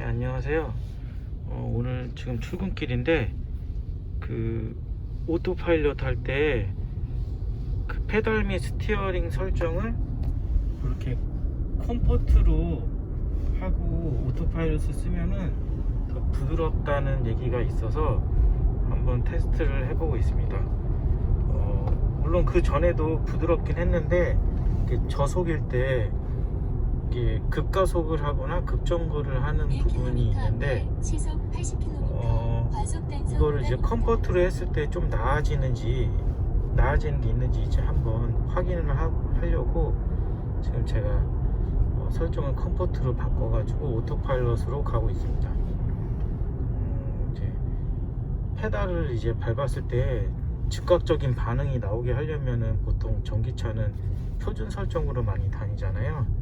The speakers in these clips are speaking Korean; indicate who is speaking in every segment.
Speaker 1: 네, 안녕하세요. 오늘 지금 출근길인데 그 오토파일럿 할 때 그 페달 및 스티어링 설정을 이렇게 컴포트로 하고 오토파일럿을 쓰면은 더 부드럽다는 얘기가 있어서 한번 테스트를 해보고 있습니다. 물론 그 전에도 부드럽긴 했는데 저속일 때 이게 급가속을 하거나 급정거를 하는 부분이 있는데 이거를 이제 컴포트로 했을 때 좀 나아지는 게 있는지 이제 한번 확인을 하려고 지금 제가 설정을 컴포트로 바꿔가지고 오토파일럿으로 가고 있습니다. 이제 페달을 이제 밟았을 때 즉각적인 반응이 나오게 하려면은 보통 전기차는 표준 설정으로 많이 다니잖아요.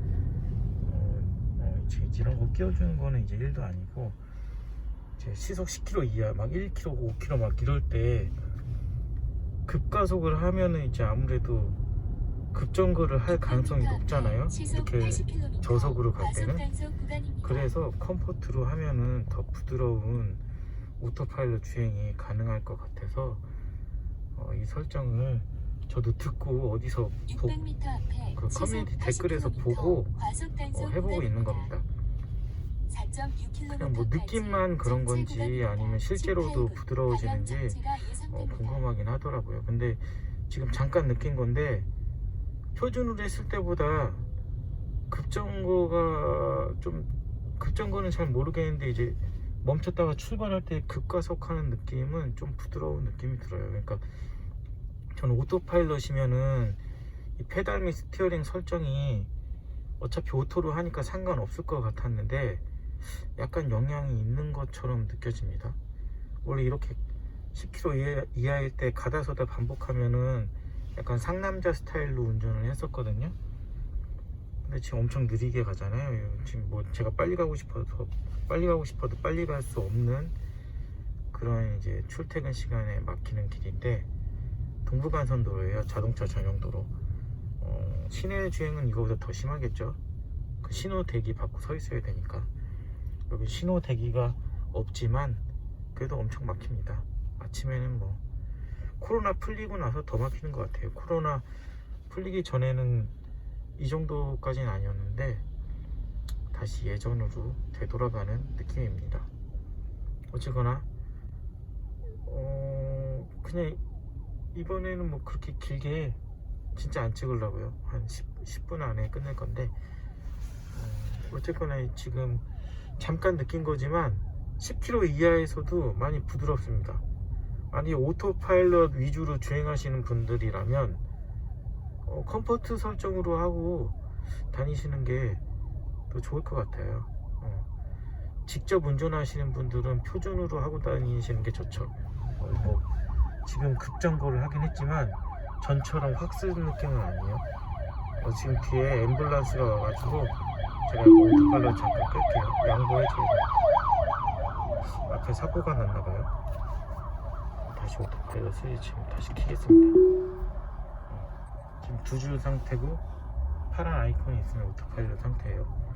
Speaker 1: 이런 거 끼워주는 거는 이제 1도 아니고, 이제 시속 10km 이하, 막 1km, 5km 막 이럴 때 급가속을 하면은 이제 아무래도 급정거를 할 가능성이 높잖아요. 이렇게 저속으로 갈 때는. 그래서 컴포트로 하면은 더 부드러운 오토파일럿 주행이 가능할 것 같아서 이 설정을 저도 듣고 어디서 그 커뮤니티 댓글에서 보고 해보고 있는 겁니다. 그냥 뭐 느낌만 그런 건지 아니면 실제로도 부드러워지는지 궁금하긴 하더라고요. 근데 지금 잠깐 느낀 건데 표준으로 했을 때보다 급정거는 잘 모르겠는데 이제 멈췄다가 출발할 때 급가속하는 느낌은 좀 부드러운 느낌이 들어요. 그러니까 저는 오토파일럿이면은 이 페달 및 스티어링 설정이 어차피 오토로 하니까 상관없을 것 같았는데 약간 영향이 있는 것처럼 느껴집니다. 원래 이렇게 10km 이하일 때 가다서다 반복하면은 약간 상남자 스타일로 운전을 했었거든요. 근데 지금 엄청 느리게 가잖아요. 지금 뭐 제가 빨리 가고 싶어도 빨리 갈 수 없는 그런 이제 출퇴근 시간에 막히는 길인데, 동부간선도로예요. 자동차 전용도로. 시내 주행은 이거보다 더 심하겠죠. 그 신호 대기 받고 서 있어야 되니까. 여기 신호 대기가 없지만 그래도 엄청 막힙니다. 아침에는 뭐 코로나 풀리고 나서 더 막히는 것 같아요. 코로나 풀리기 전에는 이 정도까지는 아니었는데 다시 예전으로 되돌아가는 느낌입니다. 어쨌거나 그냥 이번에는 뭐 그렇게 길게 진짜 안 찍으려고요. 한 10분 안에 끝낼 건데, 어쨌거나 지금 잠깐 느낀 거지만 10km 이하에서도 많이 부드럽습니다. 만약에 오토파일럿 위주로 주행하시는 분들이라면 컴포트 설정으로 하고 다니시는 게 더 좋을 것 같아요. 직접 운전하시는 분들은 표준으로 하고 다니시는 게 좋죠. 뭐 지금 급정거를 하긴 했지만 전처럼 확 쓰는 느낌은 아니에요. 지금 뒤에 앰뷸런스가 와가지고 제가 오토파일럿 잠깐 끌게요. 양보해줘야 돼요. 앞에 사고가 났나봐요. 다시 오토파일럿을 지금 다시 켜겠습니다. 지금 2줄 상태고 파란 아이콘이 있으면 오토파일럿 상태예요.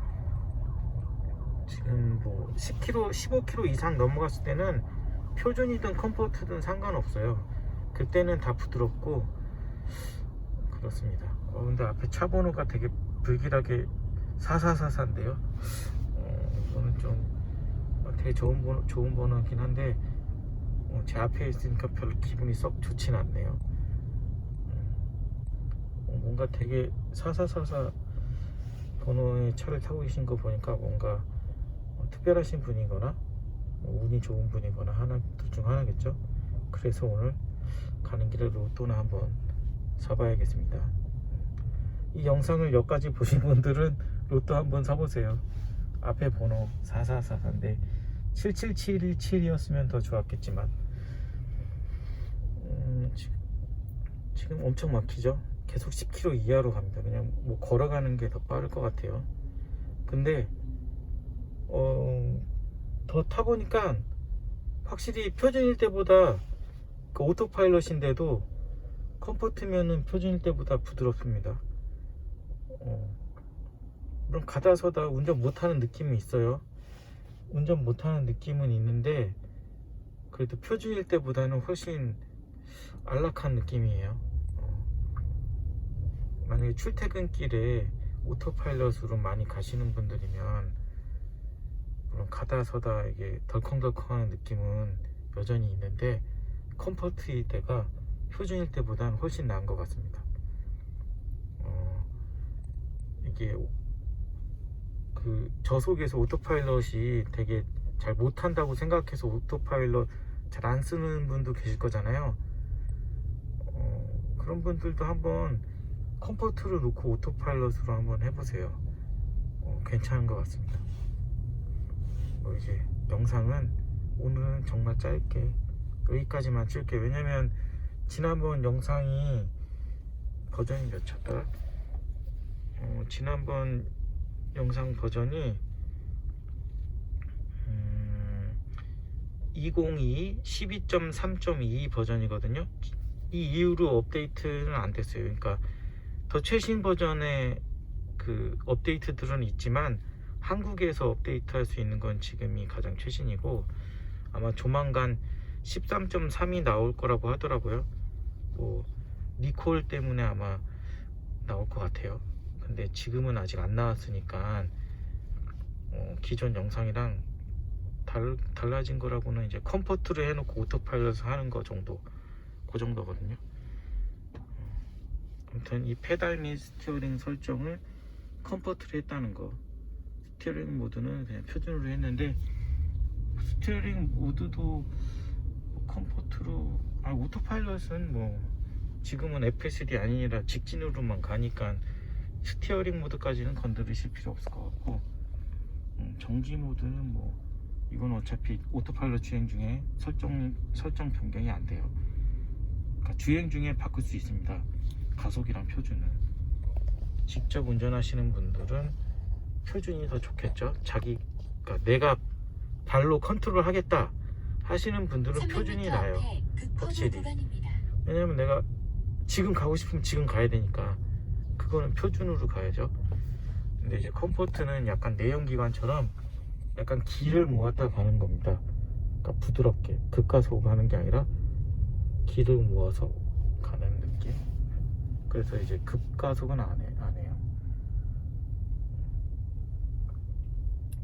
Speaker 1: 지금 뭐 10km, 15km 이상 넘어갔을 때는 표준이든 컴포트든 상관없어요. 그때는 다 부드럽고 그렇습니다. 근데 앞에 차 번호가 되게 불길하게 4444인데요. 이거는 좀 되게 좋은 번호긴 한데 제 앞에 있으니까 별로 기분이 썩 좋진 않네요. 뭔가 되게 4444 번호의 차를 타고 계신 거 보니까 뭔가 특별하신 분이거나 운이 좋은 분이거나 둘 중 하나겠죠. 그래서 오늘 가는 길에 로또나 한번 사봐야겠습니다. 이 영상을 여기까지 보신 분들은 로또 한번 사보세요. 앞에 번호 4444인데 77717이었으면 더 좋았겠지만 지금 엄청 막히죠. 계속 10km 이하로 갑니다. 그냥 뭐 걸어가는 게 더 빠를 것 같아요. 근데 더 타보니까 확실히 표준일 때보다 그 오토파일럿인데도 컴포트면은 표준일 때보다 부드럽습니다. 물론 가다 서다 운전 못하는 느낌이 있어요. 운전 못하는 느낌은 있는데 그래도 표준일 때보다는 훨씬 안락한 느낌이에요. 만약에 출퇴근길에 오토파일럿으로 많이 가시는 분들이면 물론 가다 서다 이게 덜컹덜컹하는 느낌은 여전히 있는데 컴포트일 때가 표준일 때보다는 훨씬 나은 것 같습니다. 이게 그 저속에서 오토파일럿이 되게 잘 못한다고 생각해서 오토파일럿 잘 안 쓰는 분도 계실 거잖아요. 그런 분들도 한번 컴포트를 놓고 오토파일럿으로 한번 해보세요. 괜찮은 것 같습니다. 이제 영상은 오늘은 정말 짧게 여기까지만 찍을게요. 왜냐면 지난번 영상이 버전이 몇 쳤더라? 지난번 영상 버전이 2022 12.3.2 버전이거든요. 이 이후로 업데이트는 안 됐어요. 그러니까 더 최신 버전의 그 업데이트들은 있지만 한국에서 업데이트할 수 있는 건 지금이 가장 최신이고 아마 조만간 13.3이 나올 거라고 하더라고요. 뭐 리콜 때문에 아마 나올 것 같아요. 근데 지금은 아직 안 나왔으니까 기존 영상이랑 달라진 거라고는 이제 컴포트를 해놓고 오토파일럿을 하는 거 정도, 그 정도거든요. 아무튼 이 페달 및 스티어링 설정을 컴포트를 했다는 거. 스티어링 모드는 그냥 표준으로 했는데 스티어링 모드도 컴포트로 오토파일럿은 뭐 지금은 FSD 아니라 직진으로만 가니까 스티어링 모드까지는 건드리실 필요 없을 것 같고 정지 모드는 뭐 이건 어차피 오토파일럿 주행 중에 설정 변경이 안 돼요. 그러니까 주행 중에 바꿀 수 있습니다. 가속이랑 표준은. 직접 운전하시는 분들은 표준이 더 좋겠죠. 그러니까 내가 발로 컨트롤 하겠다 하시는 분들은 표준이 나아요. 확실히. 왜냐면 내가 지금 가고 싶으면 지금 가야 되니까 그거는 표준으로 가야죠. 근데 이제 컴포트는 약간 내연기관처럼 약간 길을 모았다 가는 겁니다. 그러니까 부드럽게 급가속 하는 게 아니라 길을 모아서 가는 느낌. 그래서 이제 급가속은 안 해요.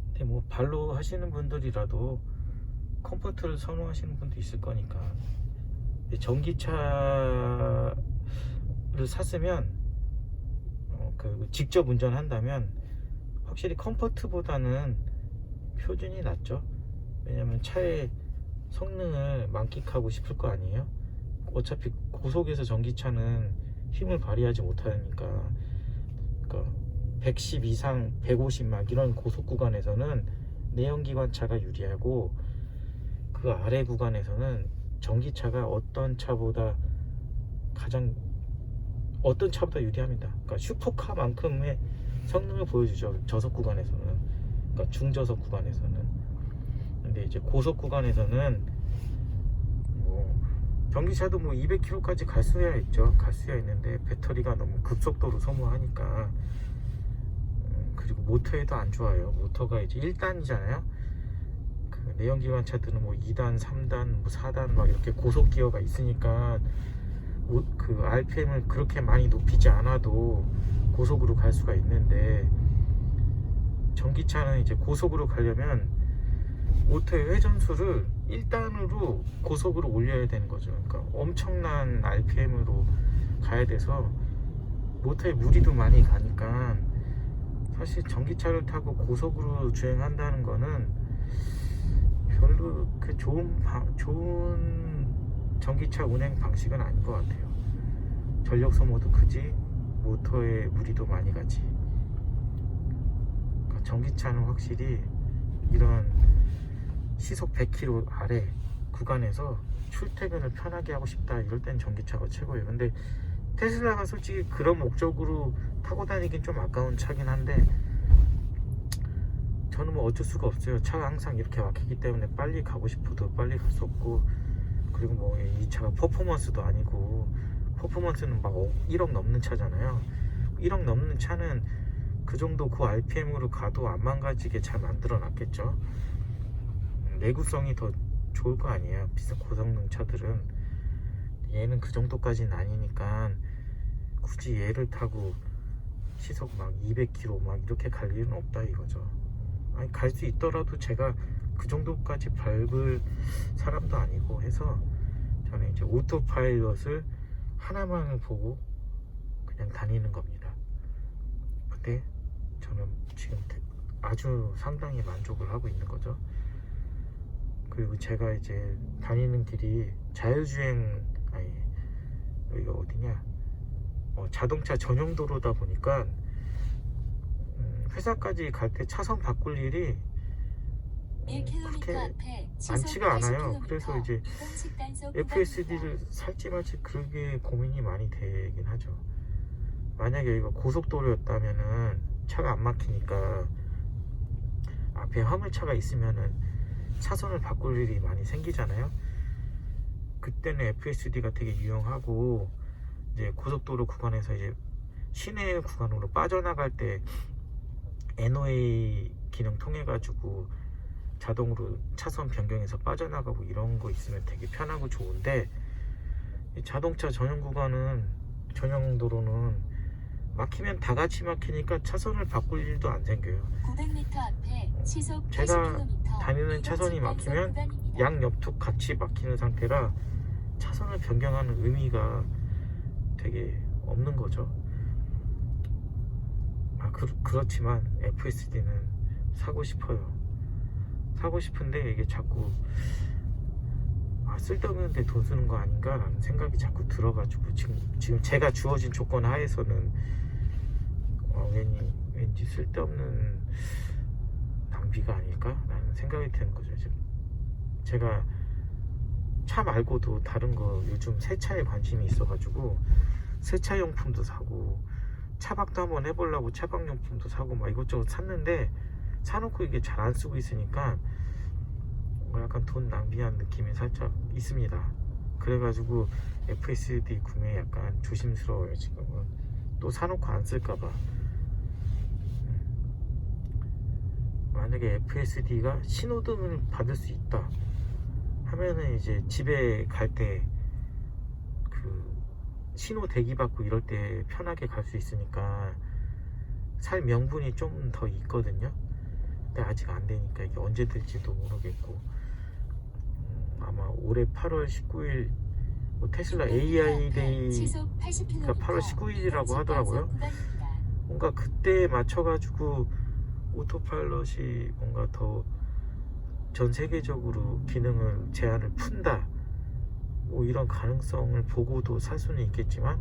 Speaker 1: 근데 뭐 발로 하시는 분들이라도 컴포트를 선호하시는 분도 있을 거니까. 전기차를 샀으면 직접 운전한다면 확실히 컴포트보다는 표준이 낫죠. 왜냐면 차의 성능을 만끽하고 싶을 거 아니에요. 어차피 고속에서 전기차는 힘을 발휘하지 못하니까. 그러니까 110 이상 150 막 이런 고속 구간에서는 내연기관차가 유리하고 그 아래 구간에서는 전기차가 어떤 차보다 유리합니다. 그러니까 슈퍼카만큼의 성능을 보여주죠. 저속 구간에서는. 그러니까 중저속 구간에서는. 근데 이제 고속 구간에서는 뭐 전기차도 뭐 200km까지 갈 수야 있죠. 갈 수야 있는데 배터리가 너무 급속도로 소모하니까. 그리고 모터에도 안 좋아요. 모터가 이제 1단이잖아요. 그 내연기관차들은 뭐 2단, 3단, 뭐 4단 막 이렇게 고속 기어가 있으니까 그 RPM을 그렇게 많이 높이지 않아도 고속으로 갈 수가 있는데 전기차는 이제 고속으로 가려면 모터의 회전수를 1단으로 고속으로 올려야 되는 거죠. 그러니까 엄청난 RPM으로 가야 돼서 모터에 무리도 많이 가니까 사실 전기차를 타고 고속으로 주행한다는 거는 별로 그 좋은 전기차 운행 방식은 아닌 것 같아요. 전력 소모도 크지, 모터에 무리도 많이 가지. 그러니까 전기차는 확실히 이런 시속 100km 아래 구간에서 출퇴근을 편하게 하고 싶다 이럴 땐 전기차가 최고예요. 근데 테슬라가 솔직히 그런 목적으로 타고 다니긴 좀 아까운 차긴 한데 저는 뭐 어쩔 수가 없어요. 차가 항상 이렇게 막히기 때문에 빨리 가고 싶어도 빨리 갈 수 없고, 그리고 뭐 이 차가 퍼포먼스도 아니고, 퍼포먼스는 막 1억 넘는 차잖아요. 1억 넘는 차는 그 정도 그 RPM으로 가도 안 망가지게 잘 만들어 놨겠죠. 내구성이 더 좋을 거 아니에요. 비싼 고성능 차들은. 얘는 그 정도까지는 아니니까 굳이 얘를 타고 시속 막 200km 막 이렇게 갈 일은 없다 이거죠. 아니 갈 수 있더라도 제가 그 정도까지 밟을 사람도 아니고 해서 저는 이제 오토파일럿을 하나만을 보고 그냥 다니는 겁니다. 근데 저는 지금 아주 상당히 만족을 하고 있는 거죠. 그리고 제가 이제 다니는 길이 자율주행, 아니 여기가 어디냐, 자동차 전용 도로다 보니까 회사까지 갈 때 차선 바꿀 일이 그렇게 많지가 않아요. 그래서 이제 FSD를 살지 말지 그게 고민이 많이 되긴 하죠. 만약에 여기가 고속도로였다면은 차가 안 막히니까 앞에 화물차가 있으면은 차선을 바꿀 일이 많이 생기잖아요. 그때는 FSD가 되게 유용하고, 이제 고속도로 구간에서 이제 시내 구간으로 빠져나갈 때 NOA 기능 통해 가지고 자동으로 차선 변경해서 빠져나가고 이런 거 있으면 되게 편하고 좋은데, 이 자동차 전용 구간은, 전용 도로는 막히면 다 같이 막히니까 차선을 바꿀 일도 안 생겨요.
Speaker 2: 900m 앞에 시속
Speaker 1: 제가
Speaker 2: 80km
Speaker 1: 다니는 차선이 막히면 양옆도 같이 막히는 상태라 차선을 변경하는 의미가 되게 없는 거죠. 그렇지만 FSD는 사고 싶어요. 사고 싶은데 이게 자꾸 쓸데없는 데 돈 쓰는 거 아닌가 라는 생각이 자꾸 들어가지고, 지금 제가 주어진 조건 하에서는 왠지 쓸데없는 낭비가 아닐까 라는 생각이 드는 거죠. 제가 차 말고도 다른 거 요즘 세차에 관심이 있어 가지고 세차용품도 사고, 차박도 한번 해보려고 차박용품도 사고 막 이것저것 샀는데, 사놓고 이게 잘 안 쓰고 있으니까 약간 돈 낭비한 느낌이 살짝 있습니다. 그래가지고 FSD 구매 약간 조심스러워요. 지금은 또 사놓고 안 쓸까봐. 만약에 FSD가 신호등을 받을 수 있다 하면은 이제 집에 갈 때 그 신호 대기 받고 이럴 때 편하게 갈 수 있으니까 살 명분이 좀 더 있거든요. 근데 아직 안 되니까 이게 언제 될지도 모르겠고, 아마 올해 8월 19일 테슬라 AI 데이가 8월 19일이라고 하더라고요. 뭔가 그때에 맞춰가지고 오토파일럿이 뭔가 더 전 세계적으로 기능을 제한을 푼다, 뭐 이런 가능성을 보고도 살 수는 있겠지만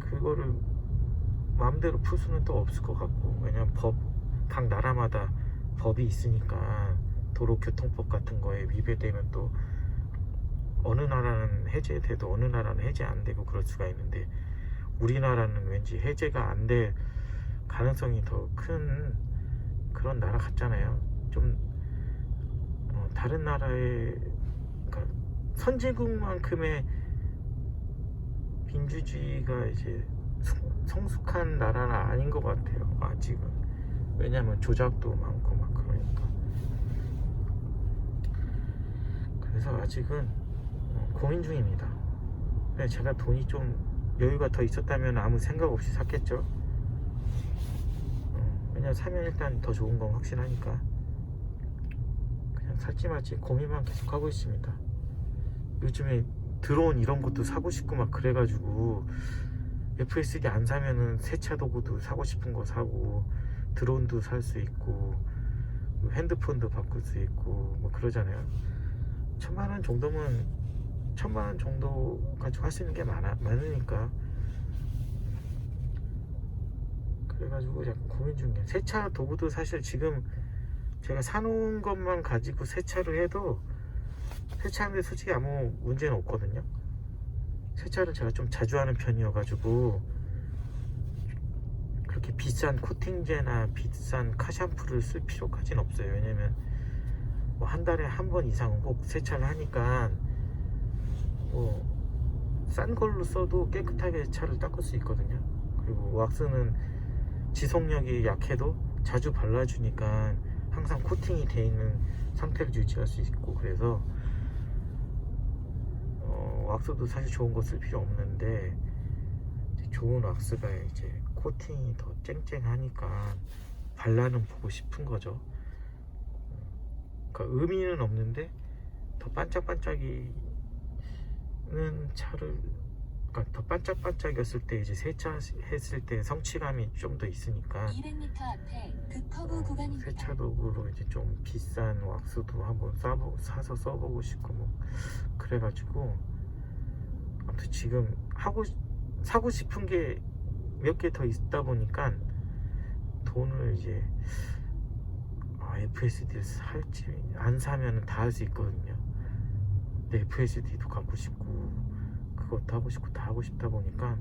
Speaker 1: 그거를 마음대로 풀 수는 또 없을 것 같고, 왜냐면 각 나라마다 법이 있으니까 도로교통법 같은 거에 위배되면 또 어느 나라는 해제돼도 어느 나라는 해제 안 되고 그럴 수가 있는데, 우리나라는 왠지 해제가 안 될 가능성이 더 큰 그런 나라 같잖아요. 좀 다른 나라의, 그러니까 선진국만큼의 민주주의가 이제 성숙한 나라는 아닌 것 같아요, 아직은. 왜냐면 조작도 많고 막 그러니까. 그래서 아직은 고민 중입니다. 제가 돈이 좀 여유가 더 있었다면 아무 생각 없이 샀겠죠. 왜냐면 사면 일단 더 좋은 건 확실하니까 그냥 살지 말지 고민만 계속 하고 있습니다. 요즘에 드론 이런 것도 사고 싶고 막 그래가지고, FSD 안 사면은 세차 도구도 사고 싶은 거 사고, 드론도 살 수 있고, 핸드폰도 바꿀 수 있고 뭐 그러잖아요. 1000만원 정도면 1000만원 정도 가지고 할 수 있는 게 많으니까. 그래가지고 약간 고민 중이에요. 세차 도구도 사실 지금 제가 사놓은 것만 가지고 세차를 해도 세차하는데 솔직히 아무 문제는 없거든요. 세차를 제가 좀 자주 하는 편이어가지고 그렇게 비싼 코팅제나 비싼 카샴푸를 쓸 필요까지는 없어요. 왜냐면 뭐 한 달에 한 번 이상은 꼭 세차를 하니까 뭐 싼 걸로 써도 깨끗하게 차를 닦을 수 있거든요. 그리고 왁스는 지속력이 약해도 자주 발라주니까 항상 코팅이 돼 있는 상태를 유지할 수 있고, 그래서 왁스도 사실 좋은 거 쓸 필요 없는데, 좋은 왁스가 이제 코팅이 더 쨍쨍하니까 발라는 보고 싶은 거죠. 그러니까 의미는 없는데 더 반짝반짝이는 차를, 그러니까 더 반짝반짝이었을 때 이제 세차했을 때 성취감이 좀 더 있으니까
Speaker 2: 200m 앞에 급커브 구간입니다.
Speaker 1: 세차 도구로 이제 좀 비싼 왁스도 한번 사서 써보고 싶고 뭐 그래가지고, 아무튼 지금 사고 싶은 게 몇 개 더 있다 보니까 돈을 이제 FSD를 살지, 안 사면은 다 할 수 있거든요. 근데 FSD도 갖고 싶고 그것도 하고 싶고 다 하고 싶다 보니까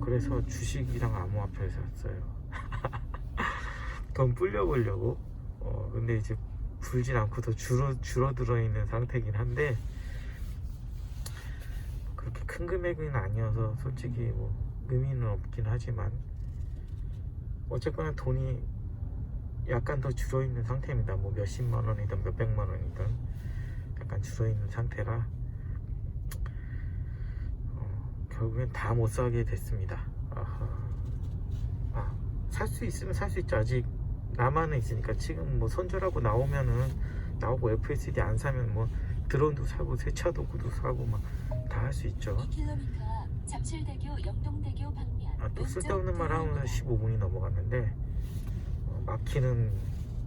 Speaker 1: 그래서 주식이랑 암호화폐를 샀어요. 돈 불려보려고. 근데 이제 불진 않고 더 줄어들어 있는 상태긴 한데, 그렇게 큰 금액은 아니어서 솔직히 뭐 의미는 없긴 하지만 어쨌거나 돈이 약간 더 줄어있는 상태입니다. 뭐 몇십만 원이든 몇백만 원이든 약간 줄어있는 상태라 결국엔 다 못 사게 됐습니다. 살 수 있으면 살 수 있죠. 아직 남아는 있으니까. 지금 뭐 손절하고 나오고 FSD 안 사면 뭐 드론도 사고 세차 도구도 사고 막 다 할 수 있죠.
Speaker 2: 2km 앞 잠실대교 영동대교 방면.
Speaker 1: 또 쓸데없는 말 하면서 15분이 넘어갔는데, 막히는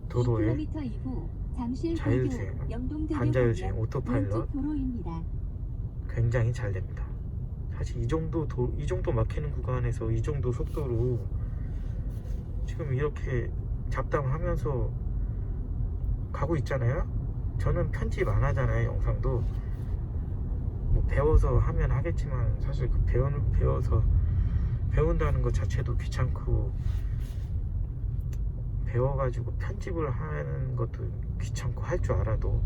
Speaker 1: 도로에
Speaker 3: 2km 이후 잠실대교
Speaker 1: 자율주행,
Speaker 3: 영동대교
Speaker 1: 반자율주행,
Speaker 3: 방면
Speaker 1: 오토파일럿
Speaker 3: 왼쪽 도로입니다.
Speaker 1: 굉장히 잘 됩니다. 사실 이 정도 막히는 구간에서 이 정도 속도로 지금 이렇게 잡담하면서 가고 있잖아요. 저는 편집 안 하잖아요. 영상도 뭐 배워서 하면 하겠지만, 사실 그 배워서 배운다는 것 자체도 귀찮고, 배워가지고 편집을 하는 것도 귀찮고, 할 줄 알아도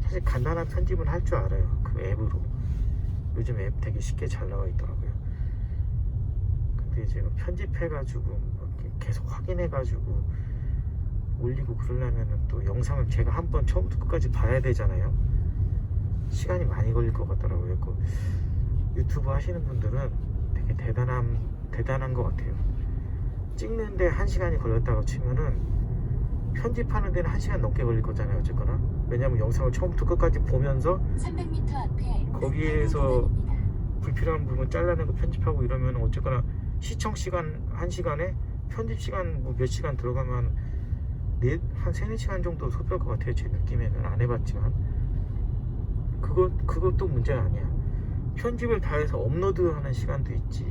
Speaker 1: 사실 간단한 편집은 할 줄 알아요. 그 앱으로. 요즘 앱 되게 쉽게 잘 나와 있더라고요. 근데 이제 편집해가지고 이렇게 계속 확인해가지고 올리고 그러려면은 또 영상을 제가 한번 처음부터 끝까지 봐야 되잖아요. 시간이 많이 걸릴 것 같더라고요. 그 유튜브 하시는 분들은 되게 대단한 것 같아요. 찍는데 1시간이 걸렸다고 치면은 편집하는 데는 1시간 넘게 걸릴 거잖아요. 어쨌거나. 왜냐면 영상을 처음부터 끝까지 보면서
Speaker 2: 300m 앞에
Speaker 1: 거기에서 불필요한 부분 잘라내고 편집하고 이러면 어쨌거나 시청 시간 1시간에 편집 시간 뭐 몇 시간 들어가면 한 3-4시간 정도 소비할 것 같아요. 제 느낌에는. 안 해봤지만 그것도 문제가 아니야. 편집을 다 해서 업로드하는 시간도 있지.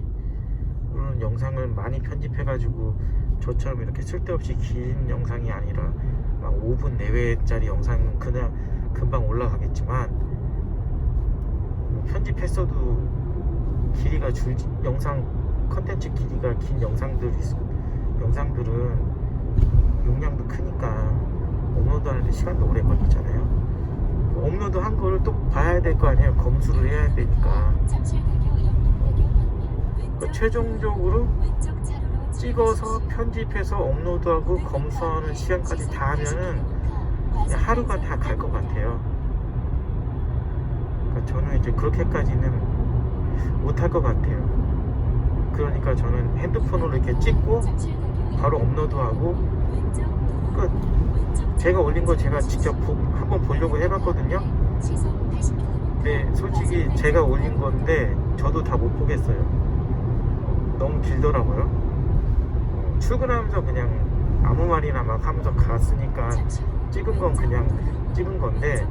Speaker 1: 물론 영상을 많이 편집해가지고 저처럼 이렇게 쓸데없이 긴 영상이 아니라 막 5분 내외짜리 영상은 그냥 금방 올라가겠지만, 뭐 편집했어도 길이가 영상 컨텐츠 길이가 긴 영상들은 용량도 크니까 업로드하는데 시간도 오래 걸리잖아요. 업로드한 거를 또 봐야 될 거 아니에요. 검수를 해야 되니까. 최종적으로 찍어서 편집해서 업로드하고 검수하는 시간까지 다 하면은 그냥 하루가 다 갈 것 같아요. 그러니까 저는 이제 그렇게까지는 못할 것 같아요. 그러니까 저는 핸드폰으로 이렇게 찍고 바로 업로드하고 끝. 제가 올린 거 제가 직접 한번 보려고 해봤거든요. 근데 솔직히 제가 올린 건데 저도 다 못 보겠어요. 너무 길더라고요. 출근하면서 그냥 아무 말이나 막 하면서 갔으니까 찍은 건 그냥 찍은 건데,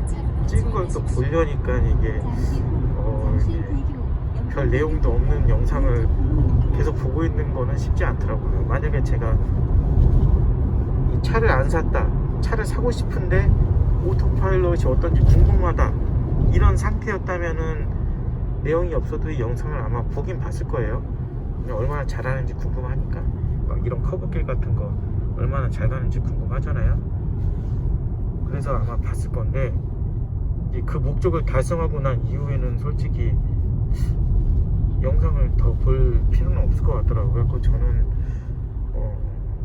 Speaker 1: 찍은 걸 또 보려니까 이게 별 내용도 없는 영상을 계속 보고 있는 거는 쉽지 않더라고요. 만약에 제가 이 차를 안 샀다, 차를 사고 싶은데 오토파일럿이 어떤지 궁금하다, 이런 상태였다면은 내용이 없어도 이 영상을 아마 보긴 봤을 거예요. 얼마나 잘하는지 궁금하니까. 막 이런 커브길 같은 거 얼마나 잘 가는지 궁금하잖아요. 그래서 아마 봤을 건데, 이제 그 목적을 달성하고 난 이후에는 솔직히 영상을 더 볼 필요는 없을 것 같더라고요. 그래서 저는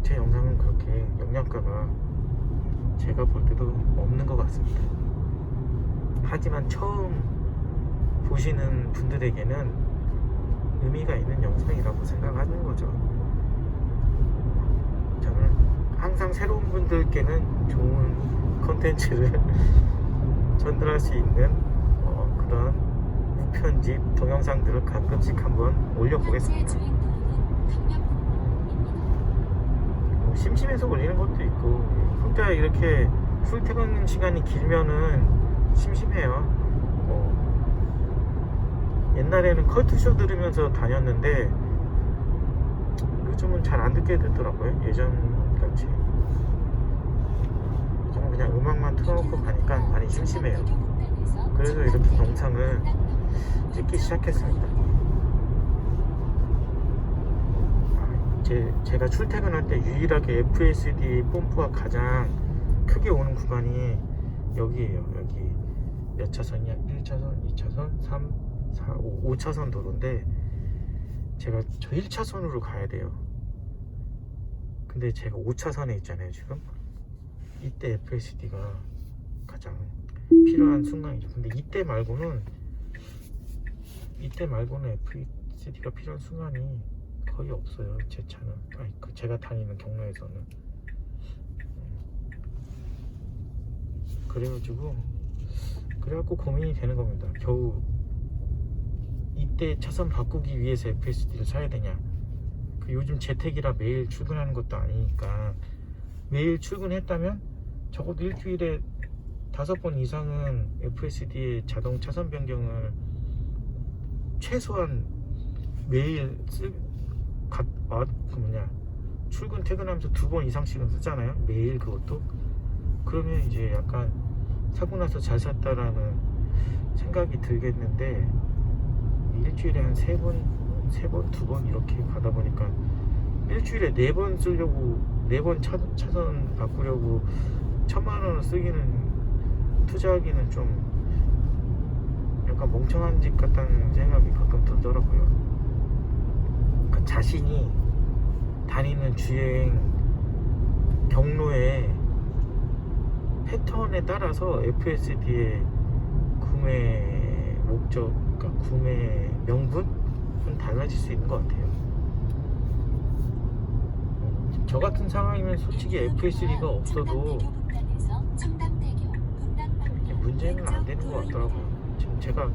Speaker 1: 제 영상은 그렇게 영양가가 제가 볼 때도 없는 것 같습니다. 하지만 처음 보시는 분들에게는 의미가 있는 영상이라고 생각하는 거죠. 저는 항상 새로운 분들께는 좋은 컨텐츠를 전달할 수 있는 그런 무편집 동영상들을 가끔씩 한번 올려보겠습니다. 뭐 심심해서 올리는 것도 있고, 혼자 이렇게 출퇴근 시간이 길면은 심심해요. 옛날에는 컬투쇼 들으면서 다녔는데 요즘은 잘 안 듣게 되더라고요. 예전같이. 요즘은 그냥 음악만 틀어놓고 가니까 많이 심심해요. 그래서 이렇게 영상을 찍기 시작했습니다. 제가 출퇴근할 때 유일하게 FSD 펌프가 가장 크게 오는 구간이 여기에요. 여기 몇 차선이야? 1차선, 2차선, 3, 4, 5, 5차선 도로인데 제가 저 1차선으로 가야 돼요. 근데 제가 5차선에 있잖아요 지금. 이때 FSD가 가장 필요한 순간이죠. 근데 이때 말고는 FSD가 필요한 순간이 거의 없어요. 제 차는, 제가 다니는 경로에서는. 그래갖고 고민이 되는 겁니다. 겨우 이때 차선 바꾸기 위해서 FSD를 사야 되냐. 요즘 재택이라 매일 출근하는 것도 아니니까, 매일 출근했다면 적어도 일주일에 5번 이상은 FSD의 자동 차선 변경을 최소한 매일 출근 퇴근하면서 2번 이상씩은 쓰잖아요. 매일 그것도. 그러면 이제 약간 사고 나서 잘 샀다라는 생각이 들겠는데, 일주일에 한 3번, 2번 이렇게 가다 보니까 일주일에 4번 쓰려고, 4번 차선 바꾸려고 1,000만 원을 투자하기는 좀 약간 멍청한 짓 같다는 생각이 가끔 들더라고요. 그러니까 자신이 다니는 주행 경로의 패턴에 따라서 FSD의 구매 목적, 그러니까 구매 명분은 달라질 수 있는 것 같아요. 저 같은 상황이면 솔직히 FSD가 없어도 문제는 안 되는 것 같더라고요. 지금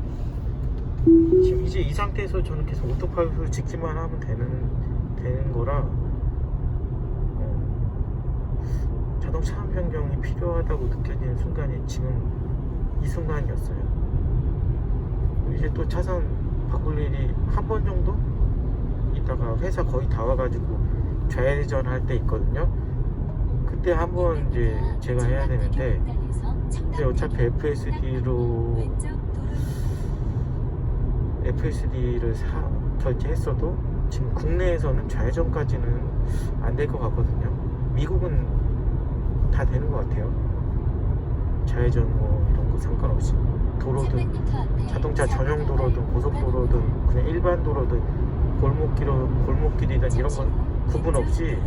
Speaker 1: 이제 이 상태에서 저는 계속 오토파일럿을 찍기만 하면 되는 거라, 자동 차선 변경이 필요하다고 느껴지는 순간이 지금 이 순간이었어요. 이제 또 차선 바꿀 일이 한 번 정도 있다가 회사 거의 다 와가지고 좌회전 할 때 있거든요. 그때 한번 이제 제가 해야 되는데, 근데 어차피 FSD를 결제했어도 지금 국내에서는 좌회전까지는 안 될 것 같거든요. 미국은 다 되는 것 같아요. 좌회전 뭐 이런 거 상관없이, 도로든 자동차 전용 도로든 고속도로든 그냥 일반 도로든 골목길이든 이런 건 구분 없이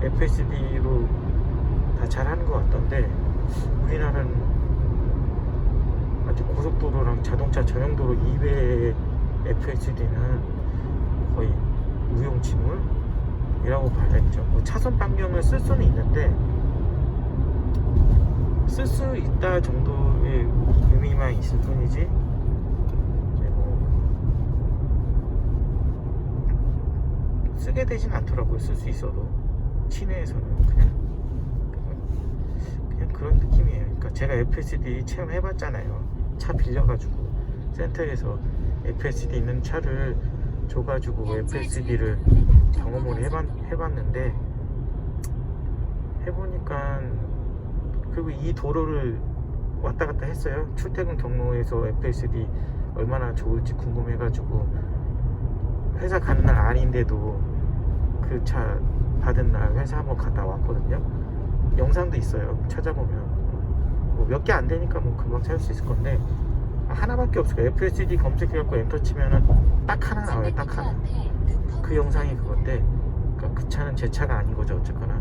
Speaker 1: FSD로 다 잘하는 것 같던데, 우리나라는 아직 고속도로랑 자동차 전용도로 이외의 FSD는 거의 무용지물이라고 봐야겠죠. 뭐 차선 변경을 쓸 수는 있는데, 쓸 수 있다 정도의 의미만 있을 뿐이지, 이제 뭐 쓰게 되진 않더라고요. 쓸 수 있어도 시내에서는 그냥 그런 느낌이에요. 그러니까 제가 FSD 체험해봤잖아요. 차 빌려가지고 센터에서 FSD 있는 차를 줘가지고 FSD를 경험을 해봤는데, 해보니까, 그리고 이 도로를 왔다 갔다 했어요. 출퇴근 경로에서 FSD 얼마나 좋을지 궁금해가지고, 회사 가는 날 아닌데도 그 차 받은 날 회사 한번 갔다 왔거든요. 영상도 있어요. 찾아보면 뭐 몇 개 안 되니까 뭐 금방 찾을 수 있을 건데, 하나밖에 없어요. FSD 검색해갖고 엔터 치면은 딱 하나 나와요. 딱 하나. 그 영상이 그건데, 그러니까 그 차는 제 차가 아닌 거죠. 어쨌거나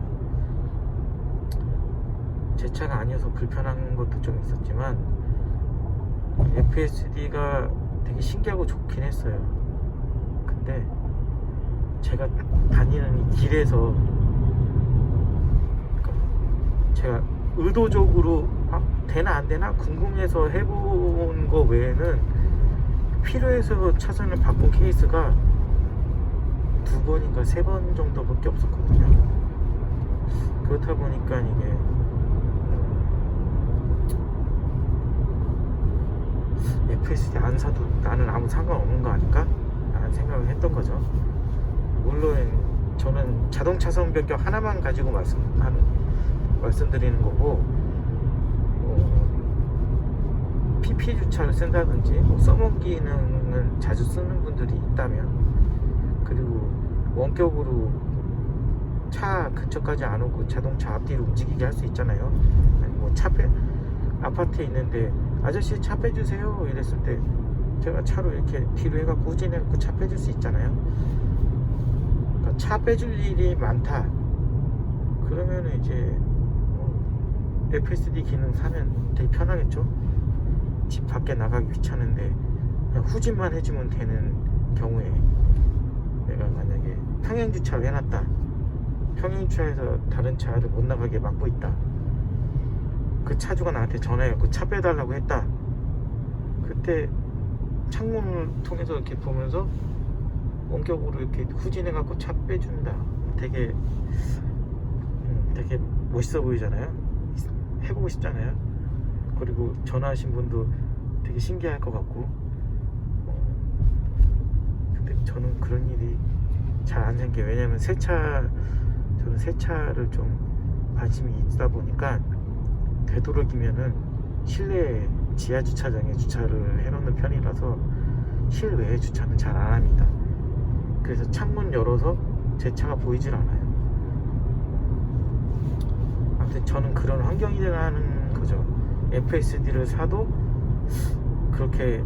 Speaker 1: 제 차가 아니어서 불편한 것도 좀 있었지만 FSD가 되게 신기하고 좋긴 했어요. 근데 제가 다니는 이 길에서 제가 의도적으로 되나 안 되나 궁금해서 해본 거 외에는 필요해서 차선을 바꾼 케이스가 2번인가 3번 정도밖에 없었거든요. 그렇다 보니까 이게 FSD 안 사도 나는 아무 상관없는 거 아닐까? 라는 생각을 했던 거죠. 물론 저는 자동차선 변경 하나만 가지고 말씀드리는 거고, PP 주차를 쓴다든지 뭐 써먹 기능을 자주 쓰는 분들이 있다면, 그리고 원격으로 차 근처까지 안 오고 자동차 앞뒤로 움직이게 할 수 있잖아요. 아니 뭐 아파트에 있는데 아저씨 차 빼주세요 이랬을 때 제가 차로 이렇게 뒤로 해갖고 후진해갖고 차 빼줄 수 있잖아요. 그러니까 차 빼줄 일이 많다 그러면 이제 FSD 기능 사면 되게 편하겠죠. 집 밖에 나가기 귀찮은데 그냥 후진만 해주면 되는 경우에 내가 만약에 평행주차를 해놨다, 평행주차에서 다른 차를 못 나가게 막고 있다, 그 차주가 나한테 전화해갖고 차 빼달라고 했다, 그때 창문을 통해서 이렇게 보면서 원격으로 이렇게 후진해갖고 차 빼준다, 되게 멋있어 보이잖아요. 해보고 싶잖아요. 그리고 전화하신 분도 되게 신기할 것 같고, 근데 저는 그런 일이 잘 안 생겨요. 왜냐면 저는 새 차를 좀 관심이 있다 보니까 되도록이면은 실내 지하 주차장에 주차를 해놓는 편이라서 실외에 주차는 잘 안 합니다. 그래서 창문 열어서 제 차가 보이질 않아요. 아무튼 저는 그런 환경이 되라는 거죠. FSD를 사도 그렇게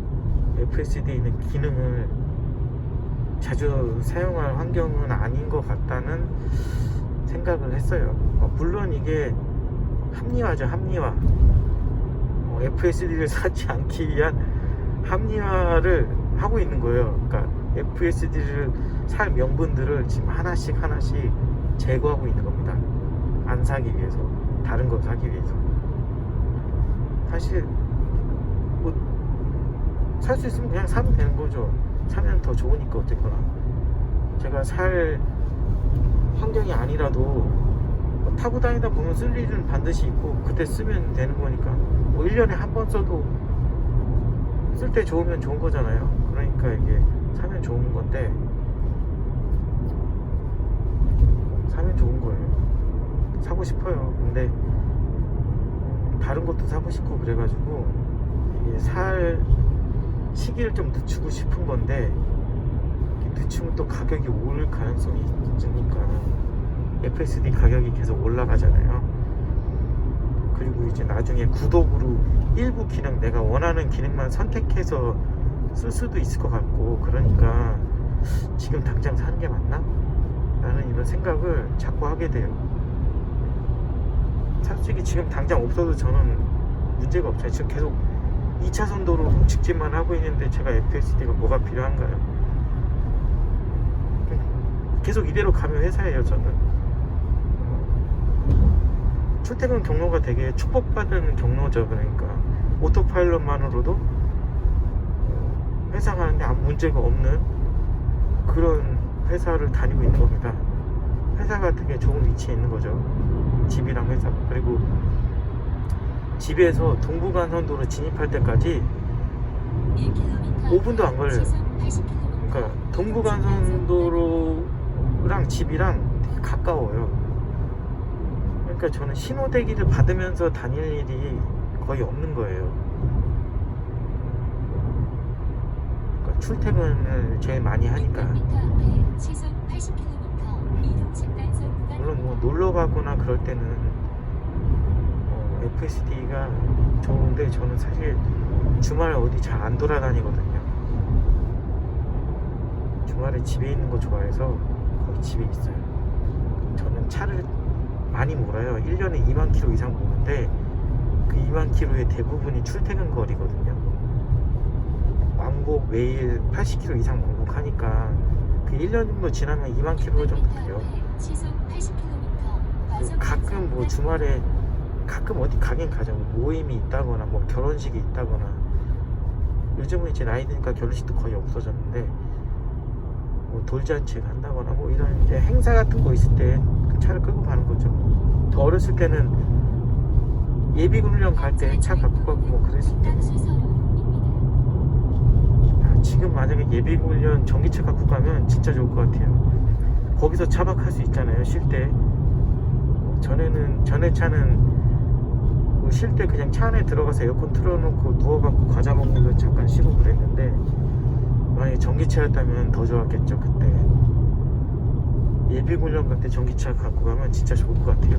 Speaker 1: FSD에 있는 기능을 자주 사용할 환경은 아닌 것 같다는 생각을 했어요. 물론 이게 합리화죠, 합리화. FSD를 사지 않기 위한 합리화를 하고 있는 거예요. 그러니까 FSD를 살 명분들을 지금 하나씩 제거하고 있는 겁니다. 안 사기 위해서, 다른 거 사기 위해서. 사실 뭐 살 수 있으면 그냥 사면 되는 거죠. 사면 더 좋으니까 어쨌거나. 제가 살 환경이 아니라도 뭐 타고 다니다 보면 쓸 일은 반드시 있고 그때 쓰면 되는 거니까, 뭐 1년에 한 번 써도 쓸 때 좋으면 좋은 거잖아요. 그러니까 이게 사면 좋은 건데, 사면 좋은 거예요. 사고 싶어요. 근데 다른 것도 사고 싶고 그래가지고 이게 살 시기를 좀 늦추고 싶은 건데, 늦추면 또 가격이 오를 가능성이 있으니까 FSD 가격이 계속 올라가잖아요. 그리고 이제 나중에 구독으로 일부 기능, 내가 원하는 기능만 선택해서 쓸 수도 있을 것 같고, 그러니까 지금 당장 사는 게 맞나? 라는 이런 생각을 자꾸 하게 돼요. 솔직히 지금 당장 없어도 저는 문제가 없어요. 지금 계속 2차선 도로 직진만 하고 있는데 제가 FSD가 뭐가 필요한가요? 계속 이대로 가면 회사예요. 저는 출퇴근 경로가 되게 축복받은 경로죠. 그러니까 오토파일럿만으로도 회사 가는데 아무 문제가 없는 그런 회사를 다니고 있는 겁니다. 회사가 되게 좋은 위치에 있는 거죠. 집이랑 회사가. 그리고 집에서 동부간선도로 진입할 때까지 5분도 안 걸려요. 그러니까 동부간선도로랑 집이랑 되게 가까워요. 그러니까 저는 신호대기를 받으면서 다닐 일이 거의 없는 거예요. 그러니까 출퇴근을 제일 많이 하니까. 물론 뭐 놀러 가거나 그럴 때는 FSD가 좋은데, 저는 사실 주말에 어디 잘 안 돌아다니거든요. 주말에 집에 있는 거 좋아해서 거의 집에 있어요. 저는 차를 많이 몰아요. 1년에 2만 킬로 이상 모는데 그 2만 킬로의 대부분이 출퇴근 거리거든요. 왕복 매일 80킬로 이상 왕복하니까 그 1년 정도 지나면 2만 킬로 정도 돼요.
Speaker 2: 시속 80km.
Speaker 1: 그리고 가끔 뭐 주말에 가끔 어디 가긴 가죠. 모임이 있다거나 뭐 결혼식이 있다거나. 요즘은 이제 나이 드니까 결혼식도 거의 없어졌는데 뭐 돌잔치를 한다거나 뭐 이런 이제 행사 같은 거 있을 때 그 차를 끌고 가는 거죠. 더 어렸을 때는 예비군훈련 갈 때 차 갖고 가고 뭐 그랬을 때. 지금 만약에 예비군훈련 전기차 갖고 가면 진짜 좋을 것 같아요. 거기서 차박할 수 있잖아요. 쉴 때. 전에 차는 뭐 쉴 때 그냥 차 안에 들어가서 에어컨 틀어놓고 누워갖고 과자 먹으면서 잠깐 쉬고 그랬는데, 만약에 전기차였다면 더 좋았겠죠. 그때 예비군훈련 갈 때 전기차 갖고 가면 진짜 좋을 것 같아요.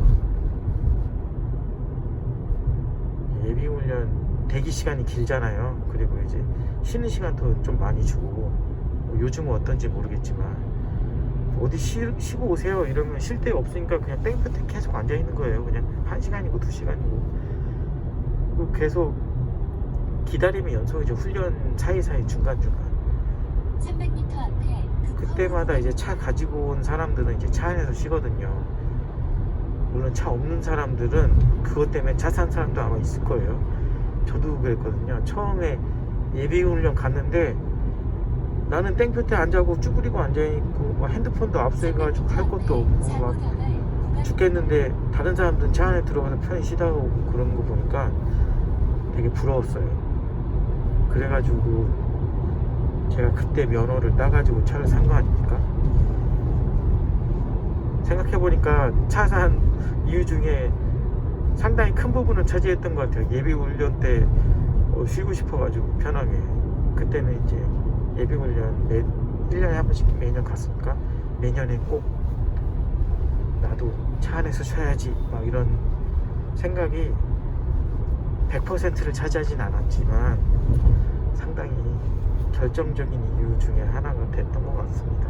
Speaker 1: 예비훈련 대기 시간이 길잖아요. 그리고 이제 쉬는 시간도 좀 많이 주고, 뭐 요즘은 어떤지 모르겠지만 어디 쉬고 오세요 이러면 쉴 데 없으니까 그냥 땡볕에 계속 앉아 있는 거예요. 그냥 1시간이고 2시간이고 계속 기다림의 연속이죠. 훈련 사이사이 중간중간.
Speaker 2: 300m 앞에
Speaker 1: 그때마다 이제 차 가지고 온 사람들은 이제 차 안에서 쉬거든요. 물론 차 없는 사람들은 그것 때문에 차 산 사람도 아마 있을 거예요. 저도 그랬거든요. 처음에 예비훈련 갔는데 나는 땡볕에 앉아고 쭈그리고 앉아있고 막 핸드폰도 압수해가지고 할 것도 없고 막 죽겠는데, 다른 사람들은 차 안에 들어가서 편히 쉬다 오고 그런 거 보니까 되게 부러웠어요. 그래가지고 제가 그때 면허를 따가지고 차를 산 거 아닙니까? 생각해보니까 차 산 이유 중에 상당히 큰 부분을 차지했던 것 같아요. 예비훈련 때 쉬고 싶어가지고 편하게. 그때는 이제 예비훈련 1년에 한 번씩 매년 갔으니까 매년에 꼭 나도 차 안에서 쉬어야지 막 이런 생각이 100%를 차지하진 않았지만 상당히 결정적인 이유 중에 하나가 됐던 것 같습니다.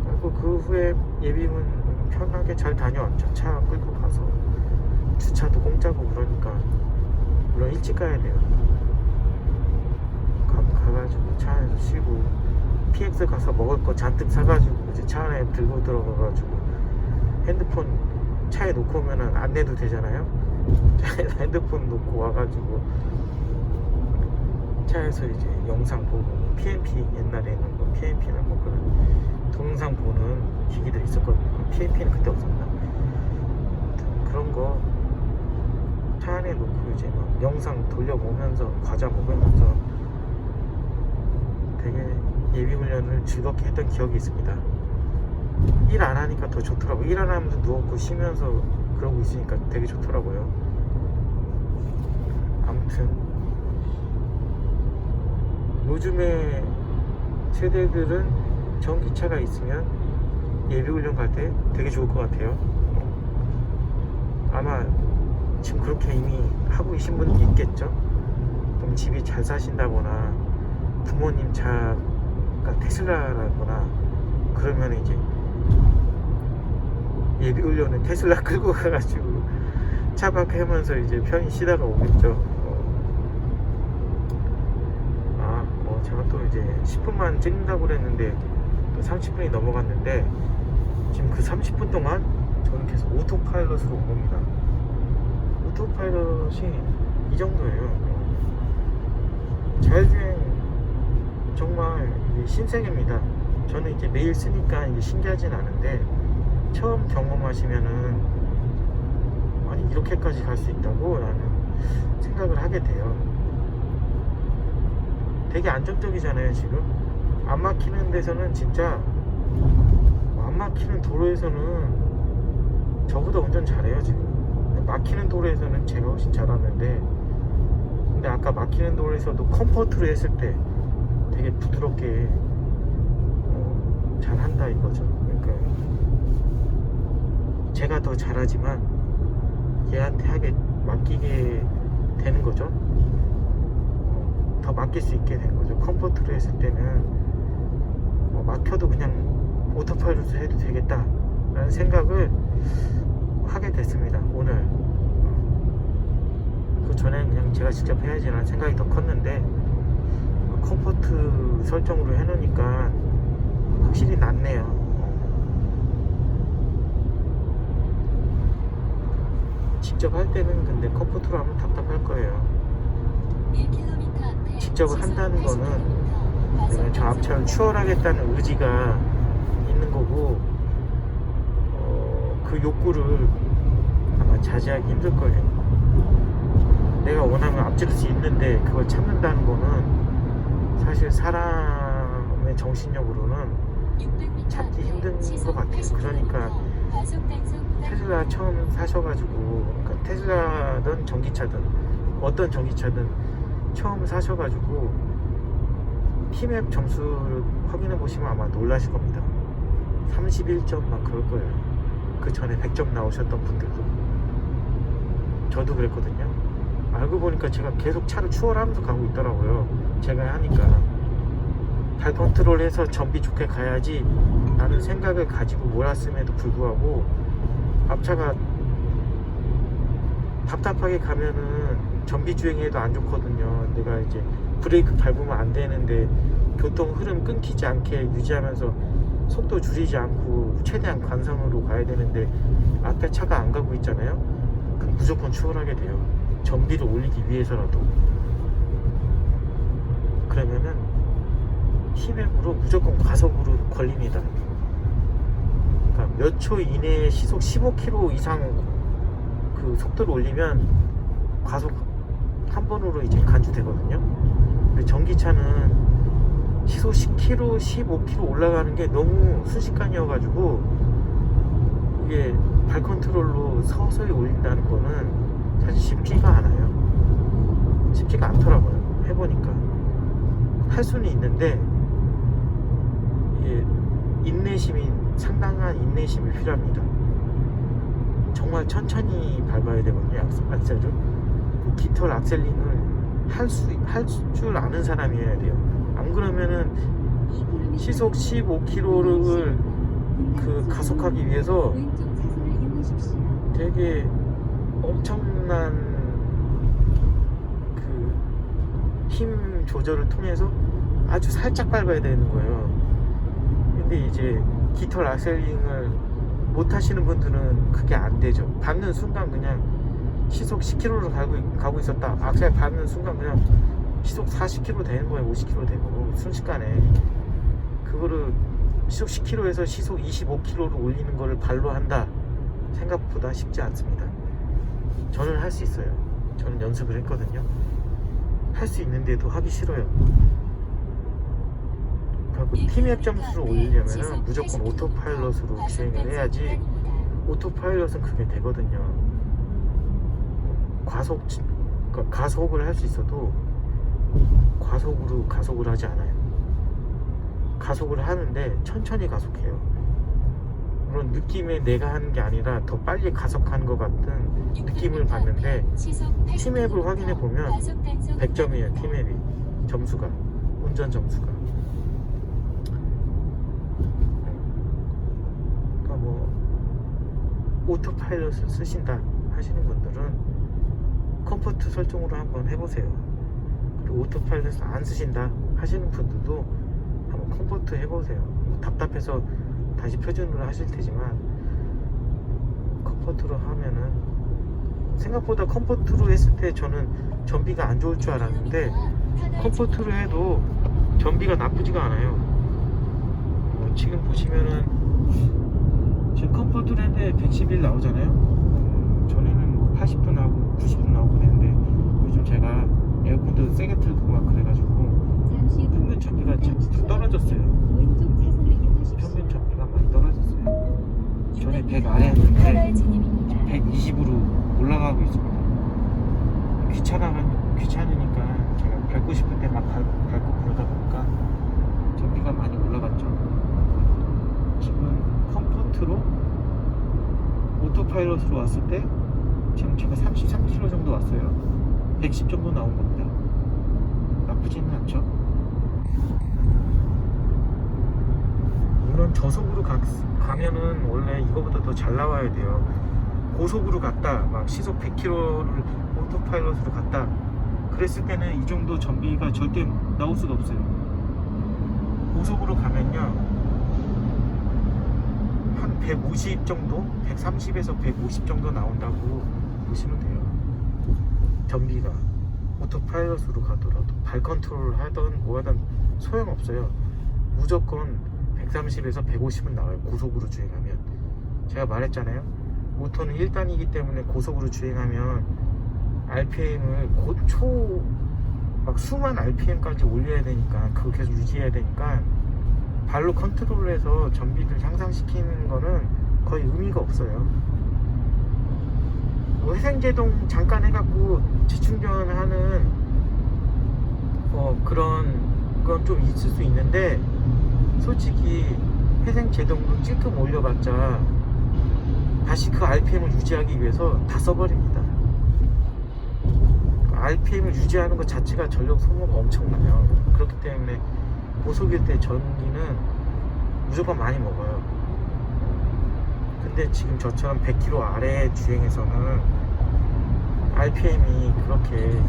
Speaker 1: 그리고 그 후에 예비군 편하게 잘 다녀왔죠. 차 끌고 가서 주차도 공짜고 그러니까. 물론 일찍 가야 돼요. 가가지고 차 안에서 쉬고 PX 가서 먹을 거 잔뜩 사가지고 이제 차 안에 들고 들어가가지고 핸드폰 차에 놓고 오면은 안 내도 되잖아요. 차에서 핸드폰 놓고 와가지고 차에서 이제 영상 보고, PMP 옛날에는 뭐 PMP나 뭐 그런 동영상 보는 기기들이 있었거든요. PMP는 그때 없었나? 그런 거 차 안에 놓고 이제 막 영상 돌려보면서 과자 먹으면서 되게 예비훈련을 즐겁게 했던 기억이 있습니다. 일 안 하니까 더 좋더라고요. 일 안 하면서 누웠고 쉬면서 그러고 있으니까 되게 좋더라고요. 아무튼 요즘에 세대들은 전기차가 있으면 예비훈련 갈 때 되게 좋을 것 같아요. 아마 지금 그렇게 이미 하고 계신 분이 있겠죠. 그럼 집이 잘 사신다거나 부모님 차가 테슬라라거나 그러면 이제 예비훈련은 테슬라 끌고 가가지고 차박하면서 이제 편히 쉬다가 오겠죠. 제가 또 이제 10분만 찍는다고 그랬는데 또 30분이 넘어갔는데, 지금 그 30분 동안 저는 계속 오토파일럿으로 온 겁니다. 오토파일럿이 이 정도예요. 자율주행 정말 이게 신세계입니다. 저는 이제 매일 쓰니까 이게 신기하진 않은데, 처음 경험하시면은 아니 이렇게까지 갈 수 있다고 라는 생각을 하게 돼요. 되게 안정적이잖아요. 지금 안 막히는 데서는 진짜, 안 막히는 도로에서는 저보다 운전 잘해요. 지금 막히는 도로에서는 제가 훨씬 잘하는데, 근데 아까 막히는 도로에서도 컴포트로 했을 때 되게 부드럽게 잘한다 이거죠. 그러니까 제가 더 잘하지만 얘한테 맡기게 되는 거죠. 더 맡길 수 있게 된 거죠. 컴포트로 했을 때는 막혀도 그냥 오토파일럿을 해도 되겠다 라는 생각을 하게 됐습니다. 오늘. 그 전에 그냥 제가 직접 해야지라는 생각이 더 컸는데 컴포트 설정으로 해놓으니까 확실히 낫네요. 직접 할 때는 근데 컴포트로 하면 답답할 거예요.
Speaker 2: 1km 앞에
Speaker 1: 직접 한다는
Speaker 2: 시속
Speaker 1: 거는
Speaker 2: 80km
Speaker 1: 내가 저 앞차를 추월하겠다는 의지가 있는 거고 그 욕구를 아마 자제하기 힘들 거예요. 내가 원하면 앞지를 수 있는데 그걸 참는다는 거는 사실 사람의 정신력으로는
Speaker 2: 600m
Speaker 1: 찾기
Speaker 2: 앞에
Speaker 1: 힘든
Speaker 2: 시속
Speaker 1: 것 같아요.
Speaker 2: 80km
Speaker 1: 그러니까
Speaker 2: 과속 단속
Speaker 1: 테슬라 처음 사셔가지고, 그러니까 테슬라든 전기차든 어떤 전기차든 처음 사셔가지고 티맵 점수를 확인해 보시면 아마 놀라실 겁니다. 31점 막 그럴 거예요. 그 전에 100점 나오셨던 분들도. 저도 그랬거든요. 알고 보니까 제가 계속 차를 추월하면서 가고 있더라고요. 제가 하니까 발 컨트롤해서 전비 좋게 가야지 라는 생각을 가지고 몰았음에도 불구하고 앞차가 답답하게 가면은 전비 주행해도 안 좋거든요. 내가 이제 브레이크 밟으면 안 되는데 교통 흐름 끊기지 않게 유지하면서 속도 줄이지 않고 최대한 관성으로 가야 되는데 앞에 차가 안 가고 있잖아요. 그럼 무조건 추월하게 돼요. 전비를 올리기 위해서라도. 그러면은 티맵으로 무조건 과속으로 걸립니다. 그러니까 몇 초 이내에 시속 15km 이상 그 속도를 올리면 과속 한 번으로 이제 간주되거든요. 근데 전기차는 시속 10km, 15km 올라가는 게 너무 순식간이어가지고 이게 발 컨트롤로 서서히 올린다는 거는 사실 쉽지가 않아요. 쉽지가 않더라고요. 해보니까 할 수는 있는데 이게 인내심이 상당한 인내심이 필요합니다. 정말 천천히 밟아야 되거든요. 악셀을. 깃털 악셀링을 할 줄 아는 사람이어야 돼요. 안 그러면은 시속 15km를 그 가속하기 위해서
Speaker 3: 왼쪽 차선을 이용하십시오.
Speaker 1: 되게 엄청난 그 힘 조절을 통해서 아주 살짝 밟아야 되는 거예요. 근데 이제 깃털 악셀링을 못 하시는 분들은 그게 안 되죠. 밟는 순간 그냥 시속 10km로 가고 있었다. 악셀 밟는 순간 그냥 시속 40km 되는 거예요. 50km 되고 순식간에 그거를 시속 10km에서 시속 25km로 올리는 거를 발로 한다. 생각보다 쉽지 않습니다. 저는 할 수 있어요. 저는 연습을 했거든요. 할 수 있는데도 하기 싫어요. 그리고 티맵 점수를 올리려면 무조건 오토파일럿으로 주행을 해야지. 오토파일럿은 그게 되거든요. 그러니까 가속을 할 수 있어도 과속으로 가속을 하지 않아요. 가속을 하는데 천천히 가속해요. 물론 느낌에 내가 하는 게 아니라 더 빨리 가속하는 것 같은 느낌을 받는데 티맵을 확인해 보면 100점이에요. 티맵이 점수가, 운전 점수가. 그러니까 뭐 오토파일럿을 쓰신다 하시는 분들은 컴포트 설정으로 한번 해보세요. 그리고 오토파일럿을 안 쓰신다 하시는 분들도 한번 컴포트 해보세요. 뭐 답답해서 다시 표준으로 하실 테지만 컴포트로 하면은 생각보다 컴포트로 했을 때 저는 전비가 안 좋을 줄 알았는데 컴포트로 해도 전비가 나쁘지가 않아요. 지금 보시면은 지금 컴포트로 했는데 111 나오잖아요. 전에는 80도 나오고 90도 나오고 그랬는데 요즘 제가 에어컨도 세게 틀고 막 그래가지고
Speaker 3: 잠시 후
Speaker 1: 평균 전비가 좀 떨어졌어요.
Speaker 3: 왼쪽 차선을 이용하십시오.
Speaker 1: 평균 전비가 많이 떨어졌어요. 전에 100 아래였는데 120으로 올라가고 있습니다. 귀찮으니까 제가 밟고 싶을 때 막 밟고 그러다 보니까 전비가 많이 올라갔죠. 지금 컴포트로 오토파일럿으로 왔을 때 지금 제가 33km 정도 왔어요. 110 정도 나온 겁니다. 나쁘지는 않죠. 물론 저속으로 가면은 원래 이거보다 더 잘 나와야 돼요. 고속으로 갔다 막 시속 100km를 오토파일럿으로 갔다 그랬을 때는 이 정도 전비가 절대 나올 수가 없어요. 고속으로 가면요 한 150 정도 130에서 150 정도 나온다고 보시면 돼요. 전비가 오토파일럿으로 가더라도 발 컨트롤을 하던 뭐 하던 소용없어요. 무조건 130에서 150은 나와요. 고속으로 주행하면. 제가 말했잖아요. 모터는 1단이기 때문에 고속으로 주행하면 RPM을 막 수만 RPM까지 올려야 되니까 그걸 계속 유지해야 되니까 발로 컨트롤해서 전비를 향상시키는 거는 거의 의미가 없어요. 뭐 회생제동 잠깐 해갖고 재충전하는 그런 건 좀 있을 수 있는데 솔직히 회생제동으로 찔끔 올려봤자 다시 그 RPM을 유지하기 위해서 다 써버립니다. RPM을 유지하는 것 자체가 전력 소모가 엄청나요. 그렇기 때문에 고속일 때 전기는 무조건 많이 먹어요. 근데 지금 저처럼 100km 아래 주행에서는 RPM이 그렇게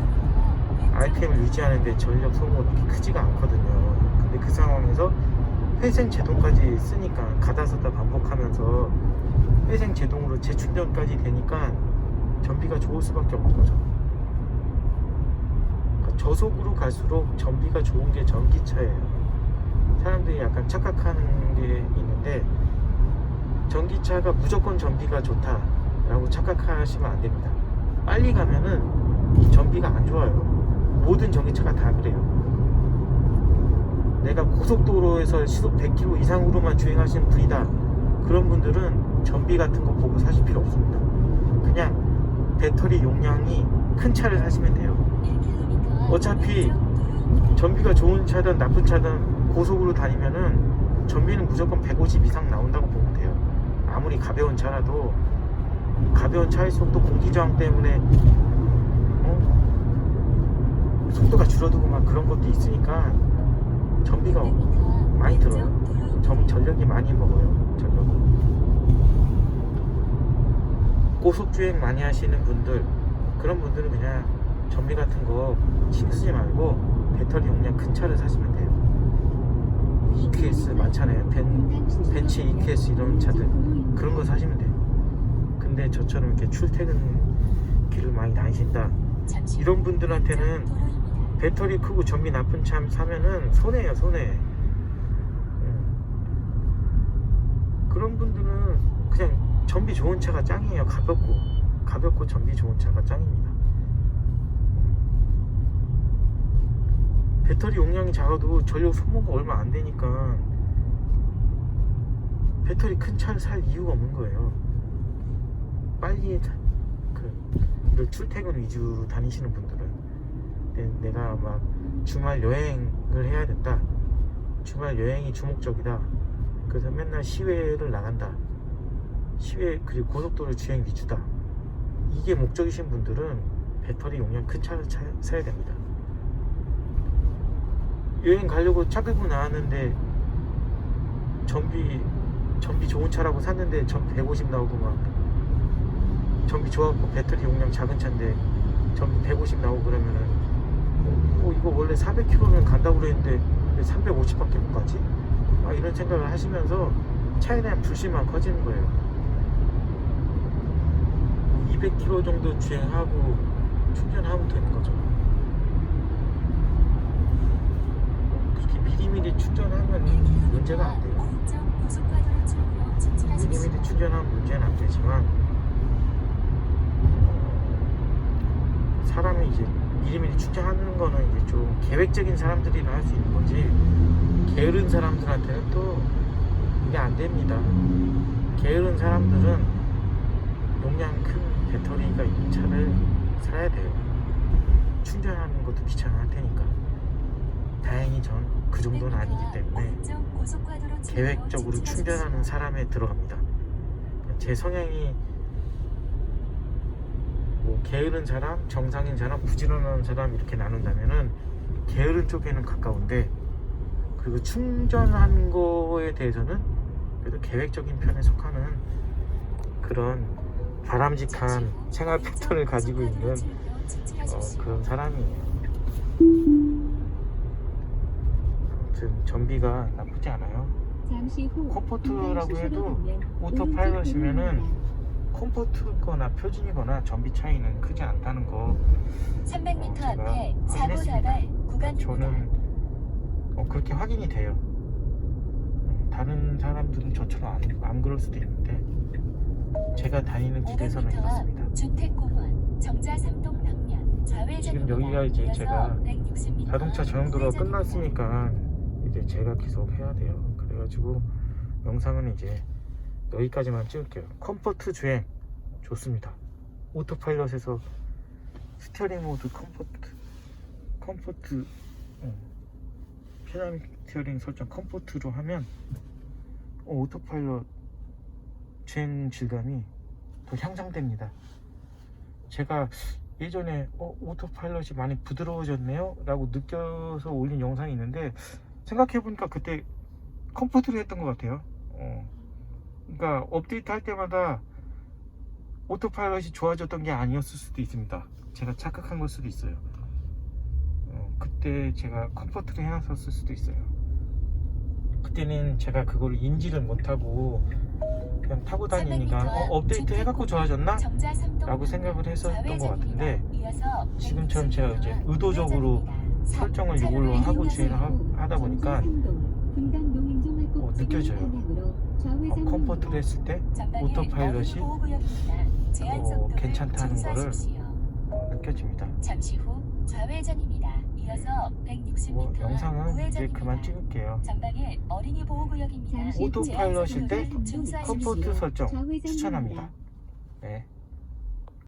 Speaker 1: RPM을 유지하는데 전력 소모가 그렇게 크지가 않거든요. 근데 그 상황에서 회생 제동까지 쓰니까 가다서다 반복하면서 회생 제동으로 재충전까지 되니까 전비가 좋을 수밖에 없는 거죠. 그러니까 저속으로 갈수록 전비가 좋은 게 전기차예요. 사람들이 약간 착각하는 게 있는데 전기차가 무조건 전비가 좋다라고 착각하시면 안 됩니다. 빨리 가면은 전비가 안 좋아요. 모든 전기차가 다 그래요. 내가 고속도로에서 시속 100km 이상으로만 주행하시는 분이다. 그런 분들은 전비 같은 거 보고 사실 필요 없습니다. 그냥 배터리 용량이 큰 차를 사시면 돼요. 어차피 전비가 좋은 차든 나쁜 차든 고속으로 다니면은 전비는 무조건 150 이상 나온다고 보면 돼요. 아무리 가벼운 차라도 가벼운 차일수록 또 공기저항 때문에 속도가 줄어들고 막 그런 것도 있으니까 전비가 많이 들어요. 전력이 많이 먹어요. 전력을. 고속주행 많이 하시는 분들 그런 분들은 그냥 전비 같은 거 신경 쓰지 말고 배터리 용량 큰 차를 사시면 돼요. EQS 많잖아요. 벤츠 EQS 이런 차들 그런 거 사시면 돼요. 근데 저처럼 이렇게 출퇴근 길을 많이 다니신다 이런 분들한테는 배터리 크고 전비 나쁜 차 사면은 손해예요. 손해. 그런 분들은 그냥 전비 좋은 차가 짱이에요. 가볍고 전비 좋은 차가 짱입니다. 배터리 용량이 작아도 전력 소모가 얼마 안 되니까 배터리 큰 차를 살 이유가 없는 거예요. 빨리 이런 출퇴근 위주로 다니시는 분들은 내가 막 주말 여행을 해야 된다. 주말 여행이 주목적이다. 그래서 맨날 시외를 나간다. 시외 그리고 고속도로 주행 위주다. 이게 목적이신 분들은 배터리 용량 큰 차를 사야 됩니다. 여행 가려고 차 끌고 나왔는데 전비 좋은 차라고 샀는데 전비 150 나오고 막 전비 좋아갖고 배터리 용량 작은 차인데 전비 150 나오고 그러면은 이거 원래 400km는 간다고 그랬는데 왜 350밖에 못 가지? 이런 생각을 하시면서 차에 대한 불신만 커지는 거예요. 200km 정도 주행하고 충전하면 되는 거죠. 그렇게 미리미리 충전하면 문제가 안 돼요. 미리미리 충전하면 문제는 안 되지만 사람이 이제 미리미리 충전하는 거는 이제 좀 계획적인 사람들이나 할 수 있는 거지 게으른 사람들한테는 또 이게 안 됩니다. 게으른 사람들은 용량 큰 배터리가 있는 차를 사야 돼요. 충전하는 것도 귀찮아 테니까. 다행히 전 그 정도는 아니기 때문에 계획적으로 충전하는 사람에 들어갑니다. 제 성향이 뭐 게으른 사람, 정상인 사람, 부지런한 사람 이렇게 나눈다면은 게으른 쪽에는 가까운데 그리고 충전하는 거에 대해서는 그래도 계획적인 편에 속하는 그런 바람직한 생활 패턴을 가지고 있는 그런 사람이에요. 아무튼 전비가 나쁘지 않아요.
Speaker 3: 잠시 후
Speaker 1: 컴포트라고 해도 오토파일럿이면은 컴포트거나 표준이거나 전비 차이는 크지 않다는 거
Speaker 2: 300m
Speaker 1: 제가
Speaker 2: 앞에 사고
Speaker 1: 확인했습니다.
Speaker 2: 나갈 구간입니다.
Speaker 1: 저는 그렇게 확인이 돼요. 다른 사람들은 저처럼 안 그럴 수도 있는데 제가 다니는 길에서는
Speaker 2: 500m
Speaker 1: 이렇습니다.
Speaker 2: 앞 주택공원 정자 3동 방면 좌회전입니다.
Speaker 1: 지금 여기가 이제
Speaker 2: 이어서
Speaker 1: 제가
Speaker 2: 160m
Speaker 1: 자동차 전용도로가
Speaker 2: 우회전입니다.
Speaker 1: 끝났으니까 이제 제가 계속 해야 돼요. 그래가지고 영상은 이제 여기까지만 찍을게요. 컴포트 주행 좋습니다. 오토파일럿에서 스티어링 모드 컴포트 피라믹 스티어링 설정 컴포트로 하면 오토파일럿 주행 질감이 더 향상됩니다. 제가 예전에 오토파일럿이 많이 부드러워졌네요 라고 느껴서 올린 영상이 있는데 생각해보니까 그때 컴포트로 했던 것 같아요. 그러니까 업데이트 할 때마다 오토파일럿이 좋아졌던 게 아니었을 수도 있습니다. 제가 착각한 걸 수도 있어요. 그때 제가 컴포트를 해놨었을 수도 있어요. 그때는 제가 그걸 인지를 못하고 그냥 타고 다니니까 업데이트 해갖고 좋아졌나?
Speaker 2: 정자 3동
Speaker 1: 라고 생각을 했었던 것 같은데
Speaker 2: 이어서
Speaker 1: 지금처럼 제가 이제
Speaker 2: 160m
Speaker 1: 의도적으로
Speaker 2: 우회전입니다.
Speaker 1: 설정을 이걸로 하고 주행을 하다 보니까 느껴져요. 컴포트를 했을 때
Speaker 2: 전방에
Speaker 1: 오토파일럿이
Speaker 2: 어린이 보호구역입니다. 제한 속도를
Speaker 1: 괜찮다는 거를
Speaker 2: 준수하십시오.
Speaker 1: 느껴집니다.
Speaker 2: 잠시 후 좌회전입니다. 이어서 160m
Speaker 1: 영상은 이제
Speaker 2: 우회전입니다.
Speaker 1: 그만 찍을게요.
Speaker 2: 전방에 어린이 보호구역입니다.
Speaker 3: 잠시 후
Speaker 1: 오토파일럿일 때
Speaker 2: 제한 속도를 준수하십시오.
Speaker 1: 컴포트 설정 추천합니다. 네.